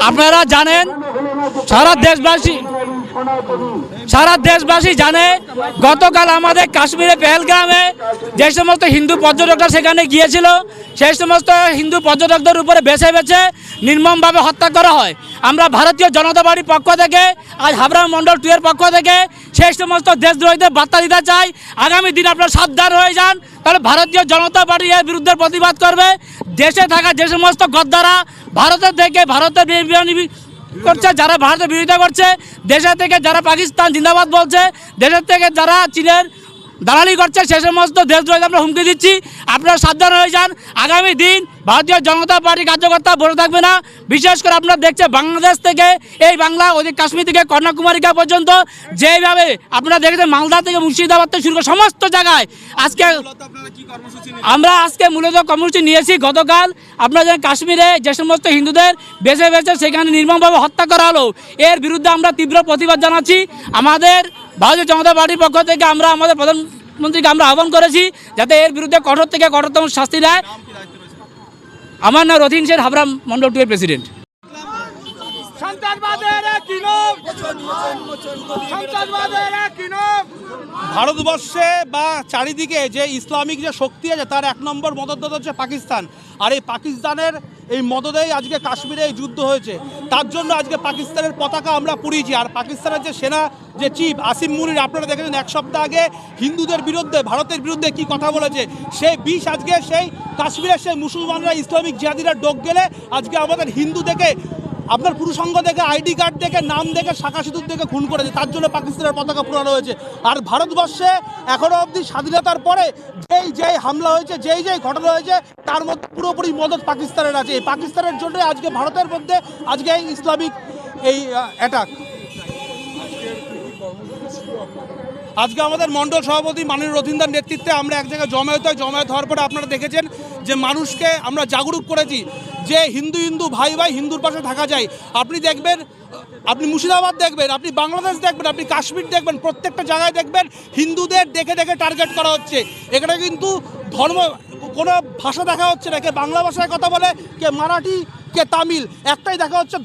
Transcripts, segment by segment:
আপনারা জানেন, সারা দেশবাসী জানে গতকাল আমাদের কাশ্মীরে পেহেলগামে যে সমস্ত হিন্দু পর্যটকরা সেখানে গিয়েছিল, সেই সমস্ত হিন্দু পর্যটকদের উপরে বেছে বেছে নির্মমভাবে হত্যা করা হয়। আমরা ভারতীয় জনতা পার্টির পক্ষ থেকে আজ হাবড়া মণ্ডল 2 এর পক্ষ থেকে সেই সমস্ত দেশদ্রোহীদের বার্তা দিতে চাই, আগামী দিন আপনারা সাবধান হয়ে যান, তাহলে ভারতীয় জনতা পার্টি এর বিরুদ্ধে প্রতিবাদ করবে। দেশে থাকা যে সমস্ত গদ্দারা ভারতের থেকে ভারতের করছে, যারা ভারতের বিরোধিতা করছে, দেশের থেকে যারা পাকিস্তান জিন্দাবাদ বলছে, দেশের থেকে যারা চীনের দালালি করছে, সে সমস্ত দেশদ্রোহীদের আমরা হুমকি দিচ্ছি, আপনারা সাবধান হয়ে যান। আগামী দিন ভারতীয় জনতা পার্টি কার্যকর্তা বসে থাকবে না। বিশেষ করে আপনারা দেখছে বাংলাদেশ থেকে এই বাংলা ওদিক কাশ্মীর থেকে কন্যাকুমারিকা পর্যন্ত যেভাবে আপনারা দেখেছেন, মালদা থেকে মুর্শিদাবাদ থেকে শুরু করে সমস্ত জায়গায় আজকে আমরা মূলত কর্মসূচি নিয়েছি। গতকাল আপনারা জানেন কাশ্মীরে যে সমস্ত হিন্দুদের বেছে বেছে সেখানে নির্মমভাবে হত্যা করা হলো, এর বিরুদ্ধে আমরা তীব্র প্রতিবাদ জানাচ্ছি। আমাদের ভারতীয় জনতা পার্টির পক্ষ থেকে আমরা আমাদের প্রধানমন্ত্রীকে আমরা আহ্বান করেছি যাতে এর বিরুদ্ধে কঠোর থেকে কঠোরতম শাস্তি দেয়। আমার নাম রথিন সেন, হাবড়া মণ্ডল 2 এর প্রেসিডেন্ট। ভারতবর্ষে বা চারিদিকে যে ইসলামিক যে শক্তি আছে তার 1 নম্বর মদতদাতা হচ্ছে পাকিস্তান। আর এই পাকিস্তানের এই মদতেই আজকে কাশ্মীরে এই যুদ্ধ হয়েছে। তার জন্য আজকে পাকিস্তানের পতাকা আমরা পুড়িয়েছি। আর পাকিস্তানের যে সেনা যে চিফ আসিম মুনির, আপনারা দেখেছেন 1 সপ্তাহ আগে হিন্দুদের বিরুদ্ধে ভারতের বিরুদ্ধে কি কথা বলেছে। সেই বিষ আজকে সেই কাশ্মীরের সেই মুসলমানরা ইসলামিক জিহাদিরা ডোক গেলে আজকে আমাদের হিন্দু থেকে আপনার পুরুষাঙ্গ দেখে আইডি কার্ড দেখে নাম দেখে শাখা সিঁদুর দেখে খুন করেছে, তার জন্য পাকিস্তানের পতাকা পুরানো হয়েছে। আর ভারতবর্ষে এখনও অবধি স্বাধীনতার পরে যেই হামলা হয়েছে, যেই ঘটনা হয়েছে, তার মধ্যে পুরোপুরি মদত পাকিস্তানের আছে। এই পাকিস্তানের জন্য আজকে ভারতের মধ্যে আজকে এই ইসলামিক এই অ্যাটাক। আজকে আমাদের মণ্ডল সভাপতি মাননীয় রথীন্দার নেতৃত্বে আমরা এক জায়গায় জমায়েত হওয়ার পরে আপনারা দেখেছেন যে মানুষকে আমরা জাগরুক করেছি যে হিন্দু ভাই হিন্দুর পাশে থাকা যায়। আপনি দেখবেন, আপনি মুর্শিদাবাদ দেখবেন, আপনি বাংলাদেশ দেখবেন, আপনি কাশ্মীর দেখবেন, প্রত্যেকটা জায়গায় দেখবেন হিন্দুদের দেখে টার্গেট করা হচ্ছে। এখানে কিন্তু ধর্ম কোনো ভাষা দেখা হচ্ছে না, কে বাংলা ভাষায় কথা বলে, কে মারাঠি, কে তামিল, একটাই দেখা হচ্ছে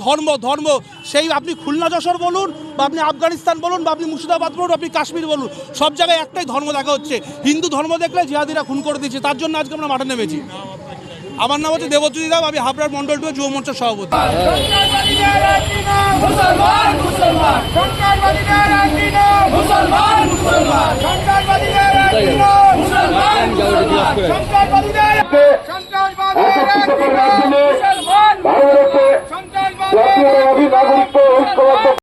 ধর্ম। সেই আপনি খুলনা যশোর বলুন, বা আপনি আফগানিস্তান বলুন, বা আপনি মুর্শিদাবাদ বলুন, আপনি কাশ্মীর বলুন, সব জায়গায় একটাই ধর্ম দেখা হচ্ছে। হিন্দু ধর্ম দেখলে জিহাদিরা খুন করে দিচ্ছে। তার জন্য আজকে আমরা মাঠে নেমেছি। আমার নাম হচ্ছে দেবজ্যোতি রাম, আমি হাবড়ার মণ্ডল 2 যুব মোর্চার সভাপতি। ভারতের